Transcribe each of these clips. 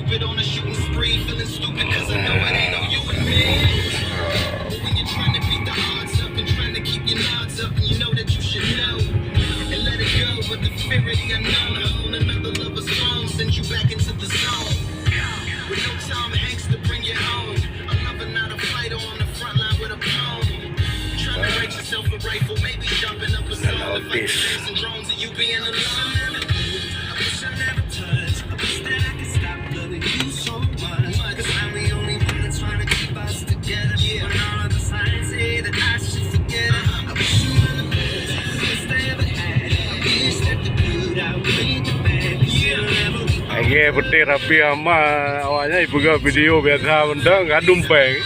Cupid on a shooting spree, feeling stupid cause I know it ain't no you and me. When you're trying to beat the odds up and trying to keep your nods up, and you know that you should know and let it go, but the fear of the unknown, on another lover's phone sends you back into the zone. With no Tom Hanks to bring you home, a lover not a fighter on the front line with a poem. Trying to rate yourself a rifle, maybe jumping up a song to fight the chasing drones and you being alone. I wish I never touched, I wish that I could stop loving you so much, cause I'm the only one that's trying to keep us together. When all of the signs say that I should forget it, I wish you were the best I ever had. I wish that the good outweighed the bad, cause you'll never be Lagi putih rapi ama awalnya ibu gak video biasa benda nggak dumpeng.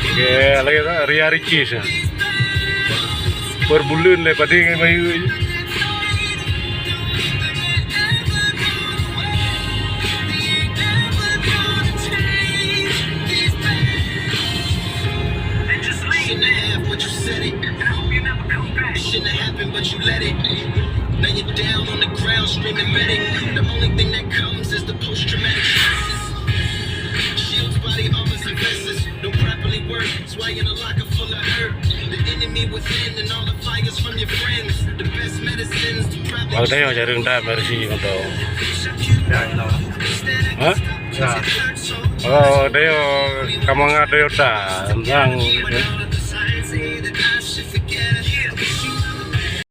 Oke, lagi tu Ria Ricis. Berbulun le padi mai. Shouldn't have happened, but you let it. Now you're down on the ground, screaming medic. The only thing that comes is the post-traumatic stresses. Shields, body armors, and vests don't properly work. That's why you're in a locker full of hurt. The enemy within and all the fires from your friends. The best medicines to probably. Aku tanya cari rendah versi atau. Hah? Oh, dia kamu nggak ada tentang.